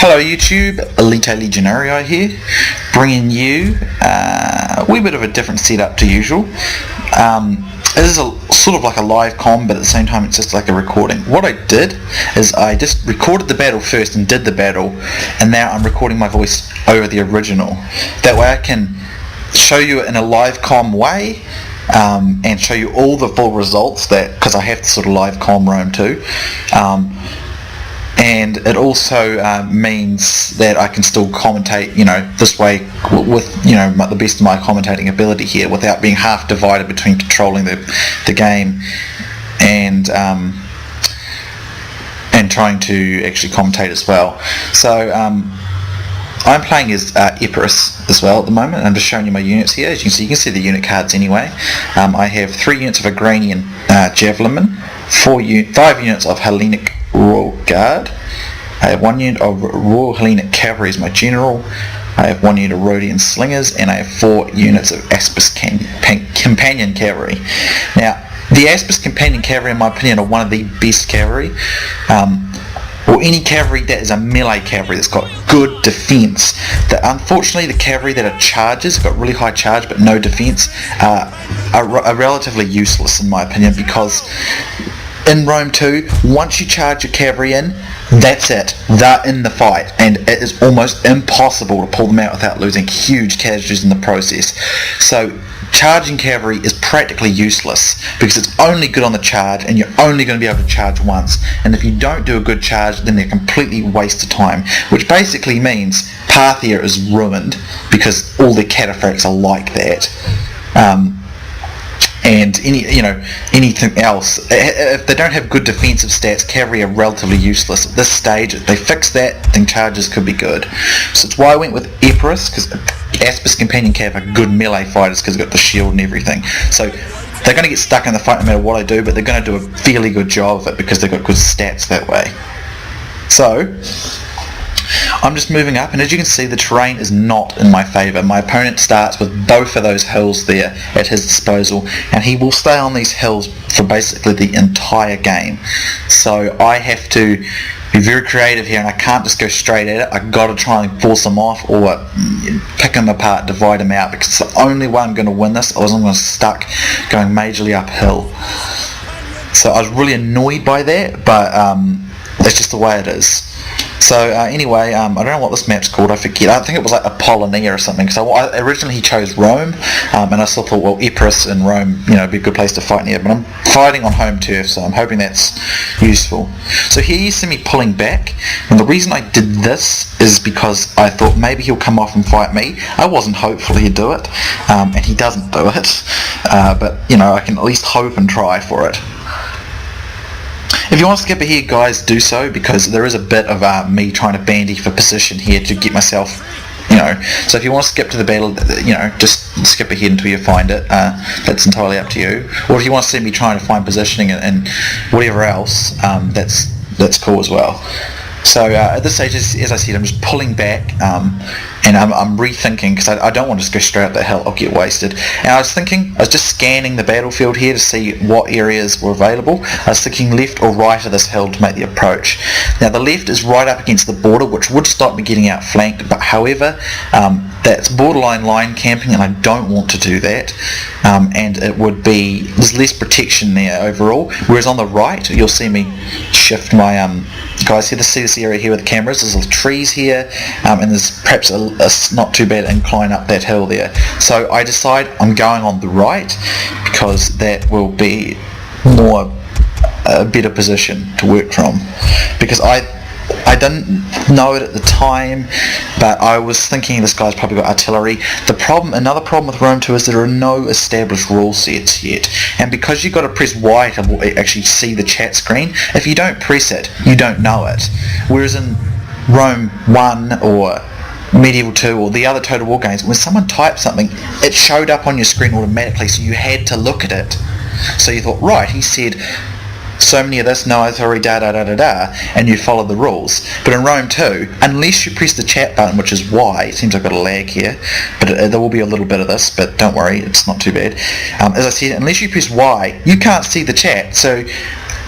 Hello YouTube, Elite Legionarii here, bringing you a wee bit of a different setup to usual. It is sort of like a live comm, but at the same time it's just like a recording. What I did is I just recorded the battle first and did the battle, and now I'm recording my voice over the original. That way I can show you it in a live comm way, and show you all the full results, because I have to sort of live comm Rome too. And it also means that I can still commentate, this way with, the best of my commentating ability here, without being half divided between controlling the game and trying to actually commentate as well. So I'm playing as Epirus as well at the moment. I'm just showing you my units here. As you can see the unit cards anyway. I have 3 units of Agranian Javelinmen, 5 units of Hellenic Royal Guard. I have 1 unit of Royal Hellenic Cavalry as my general. I have 1 unit of Rhodian Slingers, and I have 4 units of Aspis Companion Cavalry. Now, the Aspis Companion Cavalry, in my opinion, are one of the best cavalry, or any cavalry that is a melee cavalry that's got good defense. Unfortunately, the cavalry that are charges, got really high charge but no defense, are relatively useless in my opinion, because in Rome 2, once you charge your cavalry in, that's it. They're in the fight, and it is almost impossible to pull them out without losing huge casualties in the process. So charging cavalry is practically useless, because it's only good on the charge, and you're only going to be able to charge once. And if you don't do a good charge, then they're completely waste of time, which basically means Parthia is ruined, because all the cataphracts are like that. And anything else, if they don't have good defensive stats, cavalry are relatively useless at this stage. If they fix that, then charges could be good. So that's why I went with Epirus, because Aspis Companion Cav are good melee fighters because they've got the shield and everything. So they're going to get stuck in the fight no matter what I do, but they're going to do a fairly good job of it because they've got good stats that way. So I'm just moving up, and as you can see, the terrain is not in my favour. My opponent starts with both of those hills there at his disposal, and he will stay on these hills for basically the entire game. So I have to be very creative here, and I can't just go straight at it. I've got to try and force them off, or pick them apart, divide them out, because it's the only way I'm going to win this, or I'm going to stuck going majorly uphill. So I was really annoyed by that, but that's just the way it is. So anyway, I don't know what this map's called, I forget. I think it was like Apollonia or something. So originally he chose Rome, and I still thought, well, Epirus in Rome, would be a good place to fight near. But I'm fighting on home turf, so I'm hoping that's useful. So here you see me pulling back, and the reason I did this is because I thought maybe he'll come off and fight me. I wasn't hopeful he'd do it, and he doesn't do it. But I can at least hope and try for it. If you want to skip ahead, guys, do so, because there is a bit of me trying to bandy for position here to get myself, So if you want to skip to the battle, just skip ahead until you find it. That's entirely up to you. Or if you want to see me trying to find positioning and whatever else, that's cool as well. So at this stage, as I said, I'm just pulling back, and I'm rethinking, because I don't want to just go straight up the hill. I'll get wasted. And I was just scanning the battlefield here to see what areas were available. I was thinking left or right of this hill to make the approach. Now the left is right up against the border, which would stop me getting outflanked, but however, that's borderline line camping, and I don't want to do that. And there's less protection there overall. Whereas on the right, you'll see me shift my guys here to see this area here with the cameras. There's little trees here, and there's perhaps a not too bad incline up that hill there. So I decide I'm going on the right, because that will be a better position to work from, because I didn't know it at the time, but I was thinking this guy's probably got artillery. Another problem with Rome 2 is there are no established rule sets yet, and because you've got to press Y to actually see the chat screen, if you don't press it, you don't know it. Whereas in Rome 1 or Medieval 2 or the other Total War games, when someone typed something, it showed up on your screen automatically, so you had to look at it. So you thought, right, he said so many of this, no authority, and you follow the rules. But in Rome 2, unless you press the chat button, which is Y, it seems I've got a lag here, but there will be a little bit of this, but don't worry, it's not too bad. As I said, unless you press Y, you can't see the chat, so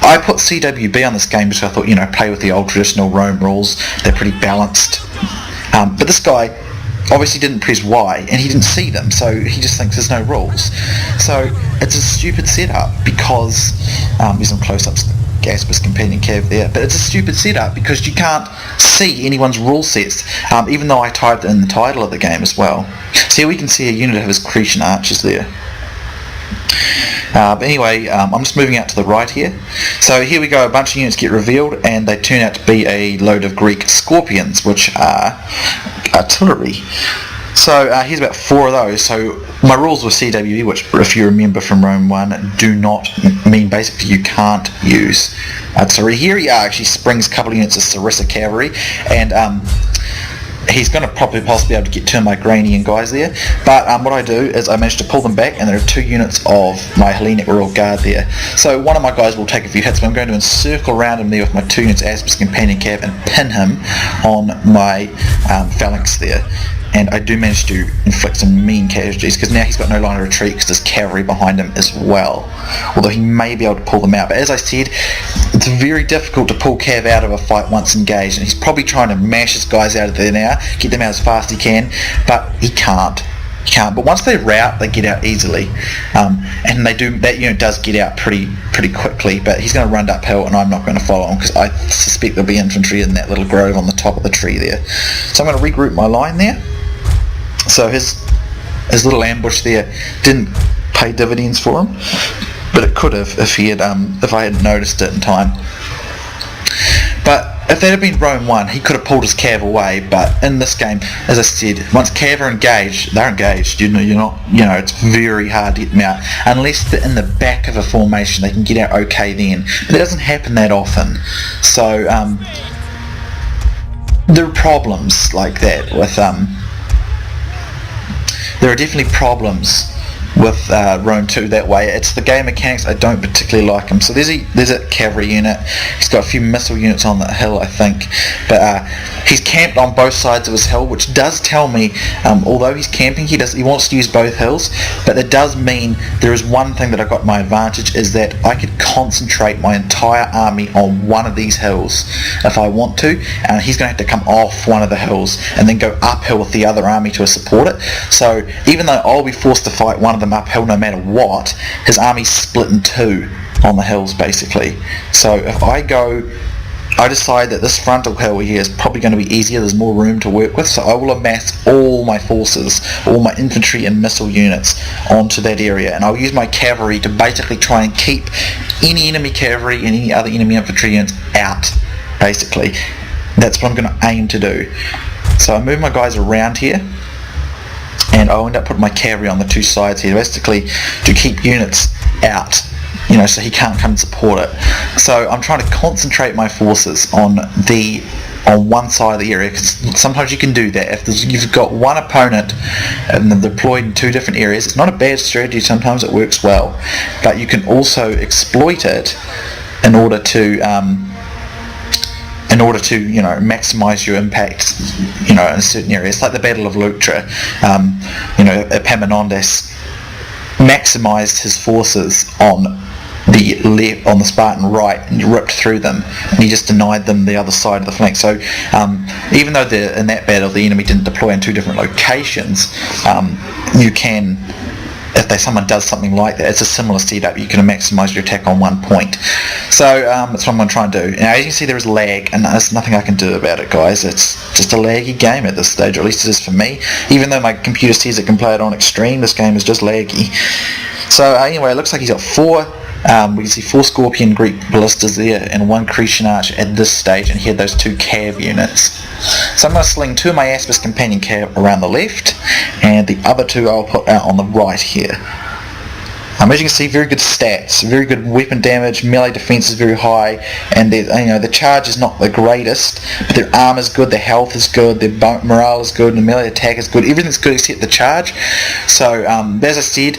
I put CWB on this game because I thought, you know, play with the old traditional Rome rules. They're pretty balanced. But this guy obviously didn't press Y, and he didn't see them, so he just thinks there's no rules. So it's a stupid setup because there's some close-ups. Gasper's companion cav there, but it's a stupid setup because you can't see anyone's rule sets, even though I typed in the title of the game as well. So here we can see a unit of his Cretan archers there. But anyway, I'm just moving out to the right here. So here we go, a bunch of units get revealed, and they turn out to be a load of Greek scorpions, which are artillery. So here's about 4 of those. So my rules were CWE, which, if you remember from Rome 1, do not mean basically you can't use artillery. Here he actually springs a couple of units of Sarissa cavalry, and he's going to possibly be able to get 2 of my Granian guys there. But what I do is I manage to pull them back, and there are 2 units of my Hellenic Royal Guard there. So one of my guys will take a few hits, but I'm going to encircle around him there with my 2 units of Aspis companion cav and pin him on my phalanx there. And I do manage to inflict some mean casualties because now he's got no line of retreat because there's cavalry behind him as well. Although he may be able to pull them out. But as I said, it's very difficult to pull Cav out of a fight once engaged, and he's probably trying to mash his guys out of there now, get them out as fast as he can, but he can't. But once they rout, they get out easily, and they do. That unit does get out pretty quickly. But he's going to run uphill, and I'm not going to follow him because I suspect there'll be infantry in that little grove on the top of the tree there. So I'm going to regroup my line there. So his little ambush there didn't pay dividends for him, but it could have if I hadn't noticed it in time. But if that had been Rome 1, he could have pulled his cav away. But in this game, as I said, once cav are engaged, they're engaged. It's very hard to get them out unless they're in the back of a formation. They can get out okay then, but it doesn't happen that often. So there are problems like that with There are definitely problems with Rome 2 that way. It's the game mechanics I don't particularly like them. So there's a cavalry unit. He's got a few missile units on that hill, I think. But he's camped on both sides of his hill, which does tell me, although he's camping, he wants to use both hills. But that does mean there is one thing that I got my advantage, is that I could concentrate my entire army on one of these hills if I want to. And he's going to have to come off one of the hills and then go uphill with the other army to support it. So even though I'll be forced to fight one of them uphill no matter what, his army's split in 2 on the hills basically. So if I decide that this frontal hill here is probably going to be easier, there's more room to work with, so I will amass all my forces, all my infantry and missile units onto that area, and I'll use my cavalry to basically try and keep any enemy cavalry and any other enemy infantry units out, basically. That's what I'm going to aim to do. So I move my guys around here, and I'll end up putting my cavalry on the 2 sides here, basically to keep units out, so he can't come and support it. So I'm trying to concentrate my forces on one side of the area, because sometimes you can do that. If you've got one opponent and they're deployed in 2 different areas, it's not a bad strategy, sometimes it works well, but you can also exploit it in order to maximize your impact, in a certain area. It's like the Battle of Leuctra. Epaminondas maximized his forces on the left, on the Spartan right, and he ripped through them, and he just denied them the other side of the flank. So even though in that battle the enemy didn't deploy in 2 different locations, you can, if someone does something like that, it's a similar setup. You can maximize your attack on one point. So that's what I'm going to try and do. Now, as you can see, there is lag, and there's nothing I can do about it, guys. It's just a laggy game at this stage, or at least it is for me. Even though my computer says it can play it on extreme, this game is just laggy. So anyway, it looks like he's got 4. We can see 4 Scorpion Greek ballistas there and 1 Cretan arch at this stage, and he had those 2 cav units. So I'm going to sling 2 of my Aspis companion cav around the left, and the other 2 I'll put out on the right here. As you can see, very good stats, very good weapon damage, melee defense is very high, and the charge is not the greatest, but their armor is good, their health is good, their morale is good, and the melee attack is good. Everything's good except the charge. So as I said,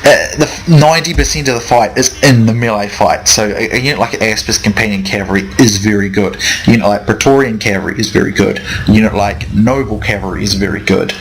the 90% of the fight is in the melee fight. So a unit like Aspis companion cavalry is very good. A unit like Praetorian cavalry is very good. A unit like noble cavalry is very good.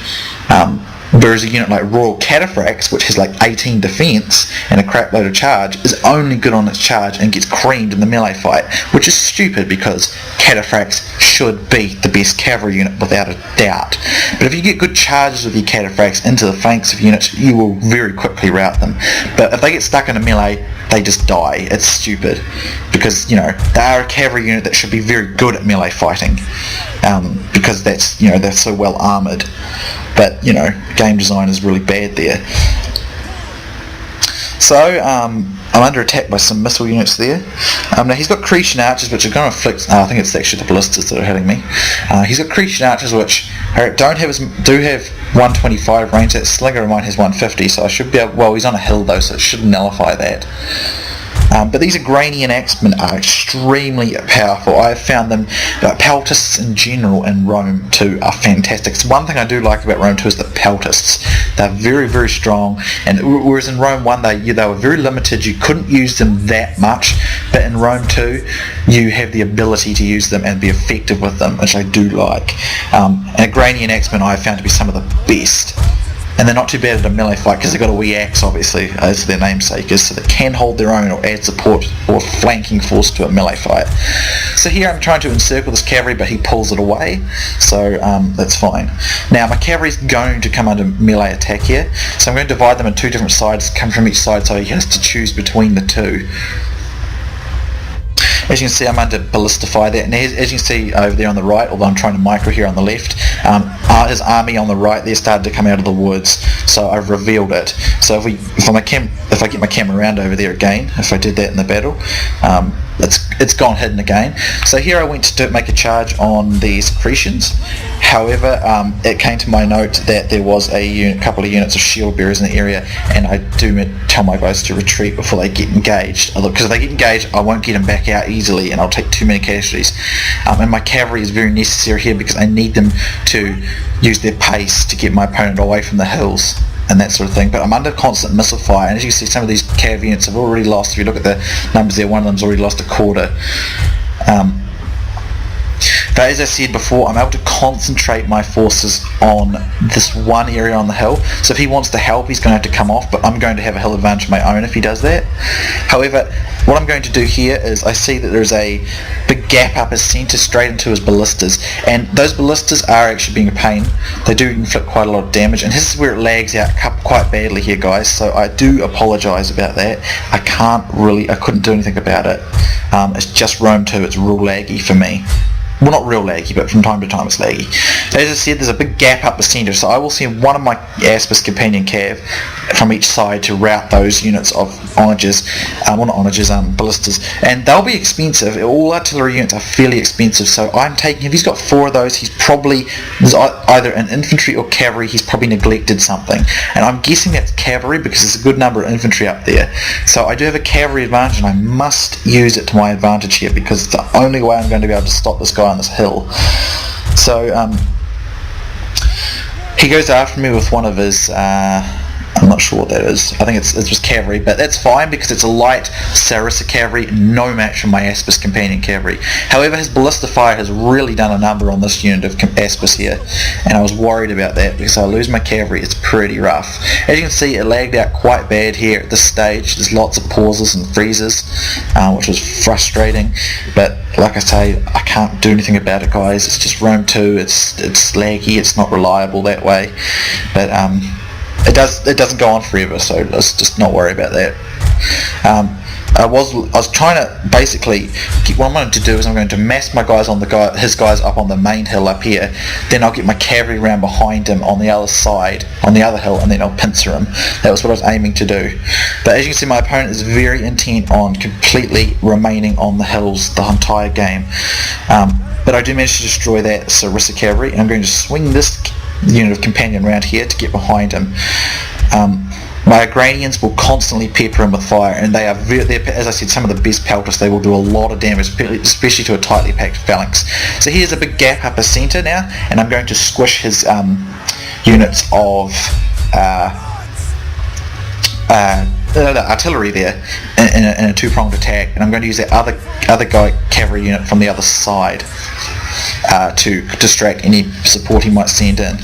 Whereas a unit like Royal Cataphracts, which has like 18 defense and a crap load of charge, is only good on its charge and gets creamed in the melee fight, which is stupid because Cataphracts should be the best cavalry unit without a doubt. But if you get good charges with your Cataphracts into the flanks of units, you will very quickly rout them. But if they get stuck in a melee, they just die. It's stupid because, you know, they are a cavalry unit that should be very good at melee fighting, because that's, you know, they're so well armoured. But, you know, game design is really bad there. So, I'm under attack by some missile units there. Now he's got Cretan archers which are going to inflict, I think it's actually the ballistas that are hitting me. He's got Cretan archers which do have 125 range. That slinger of mine has 150, so I should be able, well, he's on a hill though, so it should nullify that. But these Agranian axemen are extremely powerful. I have found them, peltists in general in Rome 2 are fantastic. So one thing I do like about Rome 2 is the peltists. They're very, very strong, and whereas in Rome 1 they were very limited, you couldn't use them that much, but in Rome 2 you have the ability to use them and be effective with them, which I do like. Agranian axemen I have found to be some of the best. And they're not too bad at a melee fight because they've got a wee axe, obviously, as their namesake is, so they can hold their own or add support or flanking force to a melee fight. So here I'm trying to encircle this cavalry, but he pulls it away, so that's fine. Now my cavalry's going to come under melee attack here, so I'm going to divide them in two different sides, come from each side, so he has to choose between the two. As you can see, I'm under ballistify there, and as you can see over there on the right, although I'm trying to micro here on the left, his army on the right there started to come out of the woods, so I've revealed it. So if I get my camera around over there again, if I did that in the battle, it's gone hidden again. So here I went to make a charge on these Cretans. However, it came to my note that there was a couple of units of shield bearers in the area, and I do tell my guys to retreat before they get engaged, because if they get engaged I won't get them back out easily and I'll take too many casualties. And my cavalry is very necessary here because I need them to use their pace to get my opponent away from the hills and that sort of thing. But I'm under constant missile fire, and as you can see, some of these cav units have already lost, if you look at the numbers there, one of them's already lost a quarter. But as I said before, I'm able to concentrate my forces on this one area on the hill. So if he wants to help, he's going to have to come off, but I'm going to have a hill advantage of my own if he does that. However, what I'm going to do here is I see that there's a big gap up his centre straight into his ballistas, and those ballistas are actually being a pain. They do inflict quite a lot of damage, and this is where it lags out quite badly here, guys, so I do apologise about that. I couldn't do anything about it. It's just Rome 2, it's real laggy for me. Well, not real laggy, but from time to time it's laggy. As I said, there's a big gap up the centre, so I will send one of my Aspis companion cav from each side to rout those units of onagers, ballistas, and they'll be expensive. All artillery units are fairly expensive, so I'm taking, if he's got 4 of those, there's either an infantry or cavalry, he's probably neglected something, and I'm guessing that's cavalry because there's a good number of infantry up there. So I do have a cavalry advantage, and I must use it to my advantage here because it's the only way I'm going to be able to stop this guy on this hill. So he goes after me with one of his I'm not sure what that is. I think it's just cavalry, but that's fine because it's a light Sarissa cavalry, no match for my Aspis companion cavalry. However, his ballista fire has really done a number on this unit of Aspis here, and I was worried about that because I lose my cavalry. It's pretty rough. As you can see, it lagged out quite bad here at this stage. There's lots of pauses and freezes, which was frustrating, but like I say, I can't do anything about it, guys. It's just Rome 2. It's laggy. It's not reliable that way, but it doesn't go on forever, so let's just not worry about that. I was trying to basically what I'm going to do is I'm going to mass my guys on his guys up on the main hill up here. Then I'll get my cavalry around behind him on the other side, on the other hill, and then I'll pincer him. That was what I was aiming to do. But as you can see, my opponent is very intent on completely remaining on the hills the entire game. But I do manage to destroy that Sarissa cavalry, and I'm going to swing this unit of companion around here to get behind him. My Agranians will constantly pepper him with fire, and they're, as I said, some of the best peltists. They will do a lot of damage, especially to a tightly packed phalanx. So here's a big gap up his centre now, and I'm going to squish his units of artillery there in a two-pronged attack, and I'm going to use that other cavalry unit from the other side to distract any support he might send in.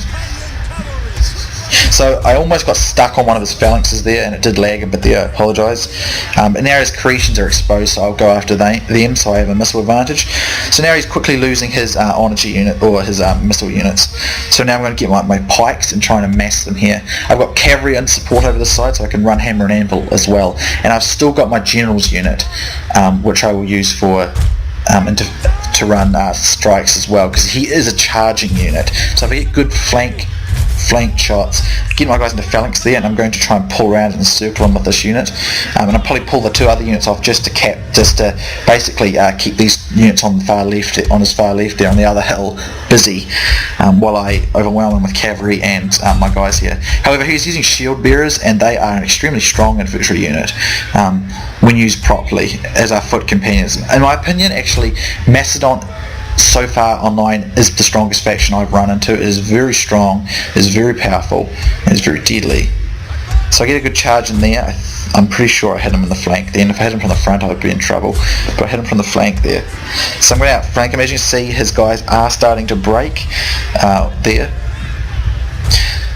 So I almost got stuck on one of his phalanxes there, and it did lag a bit there, I apologise. But now his Cretians are exposed, so I'll go after them, so I have a missile advantage. So now he's quickly losing his energy unit, or his missile units. So now I'm going to get my pikes and try and amass them here. I've got cavalry and support over the side, so I can run hammer and anvil as well. And I've still got my general's unit, which I will use for to run strikes as well, because he is a charging unit. So if I get good flank shots, get my guys into phalanx there, and I'm going to try and pull around and circle them with this unit, and I'll probably pull the two other units off just to basically keep these units on his far left there on the other hill busy, while I overwhelm him with cavalry and my guys here. However, he's using shield bearers, and they are an extremely strong infantry unit when used properly as our foot companions. In my opinion, actually, Macedon so far online is the strongest faction I've run into. It is very strong, it is very powerful, and it's very deadly. So I get a good charge in there. I'm pretty sure I hit him in the flank then. If I hit him from the front, I would be in trouble, but I hit him from the flank there. So I'm going to outflank him. As you can see, his guys are starting to break there.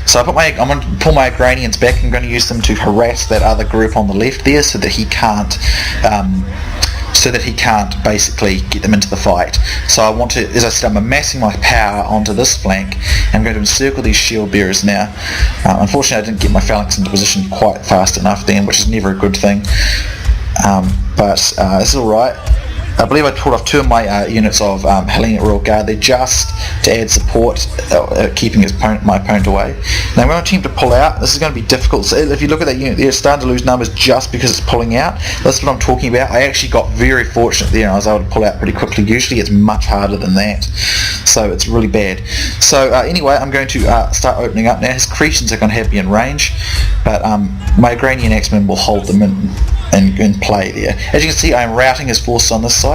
So I'm going to pull my Agranians back. I'm going to use them to harass that other group on the left there, so that he can't basically get them into the fight. So I want to, as I said, I'm amassing my power onto this flank. I'm going to encircle these shield bearers now. Unfortunately, I didn't get my phalanx into position quite fast enough then, which is never a good thing. But this is alright. I believe I pulled off two of my units of Hellenic Royal Guard. They're just to add support, keeping my opponent away. Now I'm going to attempt to pull out. This is going to be difficult. So if you look at that unit there, it's starting to lose numbers just because it's pulling out. That's what I'm talking about. I actually got very fortunate there, and I was able to pull out pretty quickly. Usually it's much harder than that. So it's really bad. So anyway, I'm going to start opening up now. His Cretians are going to have me in range, but my Agranian Axemen will hold them in play there. As you can see, I'm routing his forces on this side.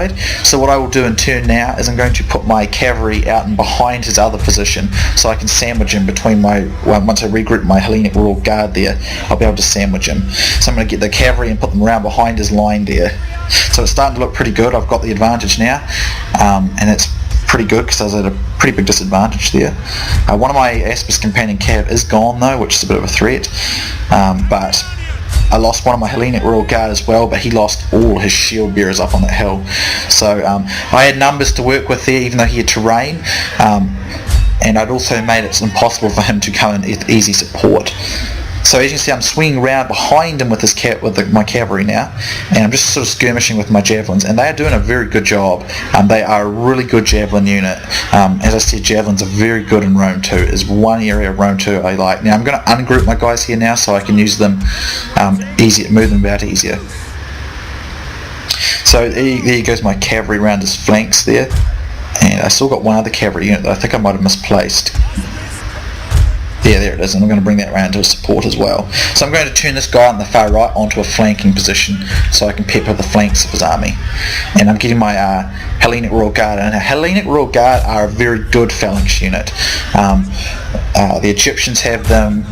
So what I will do in turn now is I'm going to put my cavalry out and behind his other position, so I can sandwich him between once I regroup my Hellenic Royal Guard there, I'll be able to sandwich him. So I'm going to get the cavalry and put them around behind his line there. So it's starting to look pretty good. I've got the advantage now, and it's pretty good because I was at a pretty big disadvantage there. One of my Aspis companion cav is gone though, which is a bit of a threat, but I lost one of my Hellenic Royal Guard as well, but he lost all his shield bearers up on that hill. So I had numbers to work with there, even though he had terrain, and I'd also made it impossible for him to come in with easy support. So as you can see, I'm swinging around behind him with my cavalry now, and I'm just sort of skirmishing with my javelins, and they are doing a very good job. They are a really good javelin unit. As I said, javelins are very good in Rome 2. Is one area of Rome 2 I like. Now I'm going to ungroup my guys here now, so I can use them move them about easier. So there goes my cavalry around his flanks there, and I still got one other cavalry unit that I think I might have misplaced. Yeah, there it is, and I'm going to bring that around to a support as well. So I'm going to turn this guy on the far right onto a flanking position, so I can pepper the flanks of his army. And I'm getting my Hellenic Royal Guard, and Hellenic Royal Guard are a very good phalanx unit. The Egyptians have them,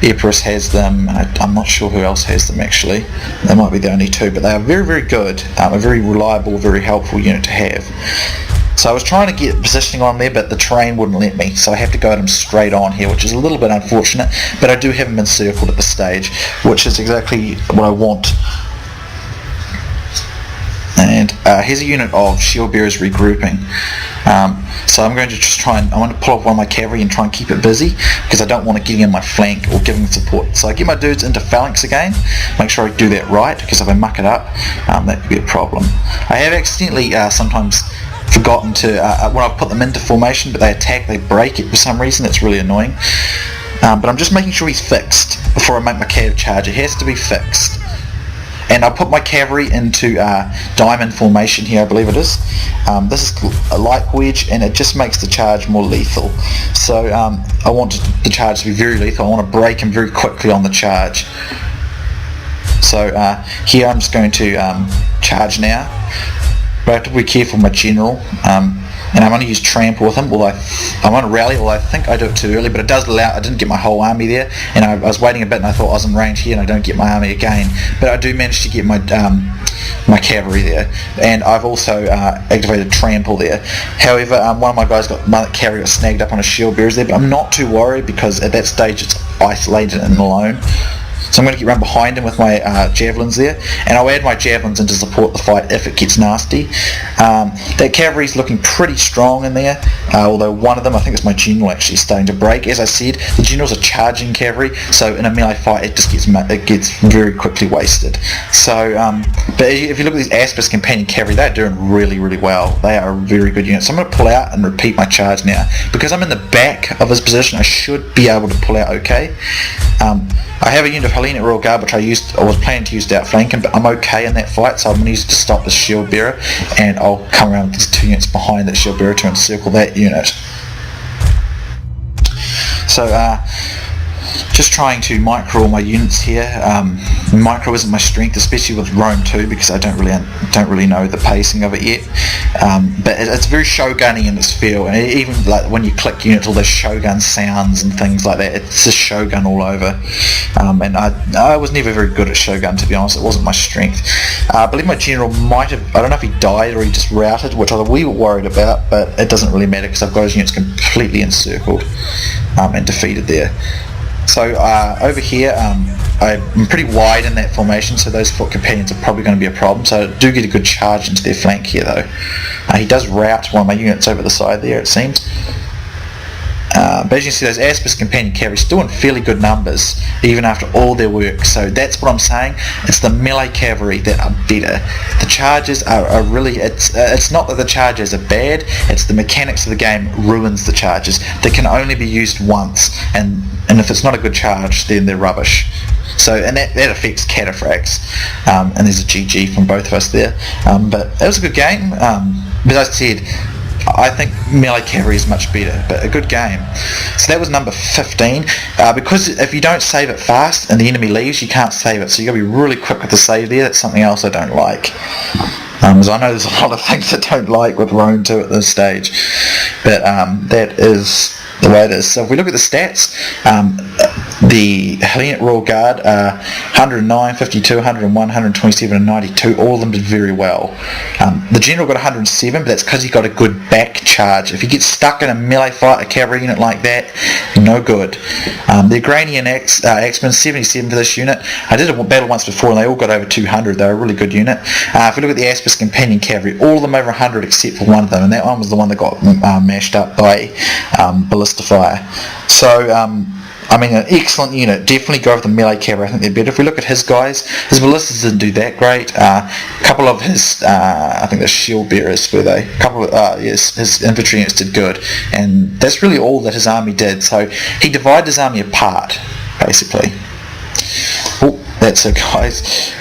Epirus has them, I'm not sure who else has them actually. They might be the only two, but they are very, very good, a very reliable, very helpful unit to have. So I was trying to get positioning on there, but the terrain wouldn't let me, so I have to go at him straight on here, which is a little bit unfortunate, but I do have him encircled at the stage, which is exactly what I want. And here's a unit of shield bearers regrouping. So I'm going to just I want to pull off one of my cavalry and try and keep it busy, because I don't want to get in my flank or give him support. So I get my dudes into phalanx again, make sure I do that right, because if I muck it up, that could be a problem. I have accidentally sometimes forgotten to, when I put them into formation, but they break it for some reason. It's really annoying. But I'm just making sure he's fixed before I make my cav charge. It has to be fixed. And I'll put my cavalry into diamond formation here, I believe it is. This is a light wedge, and it just makes the charge more lethal. So I want the charge to be very lethal. I want to break him very quickly on the charge. So here I'm just going to charge now. But I have to be careful with my general. and I'm going to use trample with him. I'm on a rally, although I think I do it too early, but it does allow. I didn't get my whole army there, and I was waiting a bit, and I thought I was in range here, and I don't get my army again. But I do manage to get my cavalry there, and I've also activated trample there. However, one of my guys cavalry got snagged up on a shield bearers there, but I'm not too worried because at that stage it's isolated and alone. So I'm going to get run behind him with my javelins there, and I'll add my javelins in to support the fight if it gets nasty. That cavalry's looking pretty strong in there, although one of them, I think it's my general, actually starting to break. As I said, the generals are charging cavalry, so in a melee fight it just gets very quickly wasted. So, but if you look at these Epirus companion cavalry, they're doing really, really well. They are a very good unit. So I'm going to pull out and repeat my charge now. Because I'm in the back of his position, I should be able to pull out okay. I have a unit of Hellenic Royal Guard which I was planning to use to outflank him, but I'm okay in that fight, so I'm going to use it to stop the shield bearer, and I'll come around with these 2 units behind that shield bearer to encircle that unit. So just trying to micro all my units here. Micro isn't my strength, especially with Rome 2, because I don't really know the pacing of it yet. But it's very shogunny in its feel, and even like when you click units, all those shogun sounds and things like that. It's just shogun all over. And I was never very good at shogun, to be honest. It wasn't my strength. I believe my general might have. I don't know if he died or he just routed, which I was a wee bit worried about, but it doesn't really matter because I've got his units completely encircled and defeated there. So over here, I'm pretty wide in that formation, so those foot companions are probably going to be a problem. So I do get a good charge into their flank here, though. He does rout one of my units over the side there, it seems. But as you can see, those Epirus companion cavalry still in fairly good numbers, even after all their work. So that's what I'm saying. It's the melee cavalry that are better. The charges are really. It's not that the charges are bad. It's the mechanics of the game ruins the charges. They can only be used once, and if it's not a good charge, then they're rubbish. So, and that affects cataphracts. And there's a GG from both of us there. But it was a good game. But as I said, I think melee cavalry is much better, but a good game. So that was number 15. Because if you don't save it fast and the enemy leaves, you can't save it. So you've got to be really quick with the save there. That's something else I don't like. As I know there's a lot of things I don't like with Rome 2 at this stage. But that is the way it is. So if we look at the stats, the Hellenic Royal Guard, 109, 52, 101, 127 and 92, all of them did very well. The General got 107, but that's because he got a good back charge. If you get stuck in a melee fight, a cavalry unit like that, no good. The Agranian Axemen, 77 for this unit. I did a battle once before and they all got over 200. They're a really good unit. If we look at the Epirus companion cavalry, all of them over 100 except for one of them, and that one was the one that got mashed up by ballista fire. So I mean, an excellent unit. Definitely go with the melee cavalry. I think they're better. If we look at his guys, his ballistas didn't do that great. A couple of his, I think the shield bearers were they. A couple of, yes, his infantry units did good, and that's really all that his army did. So he divided his army apart, basically. Oh, that's it, guys.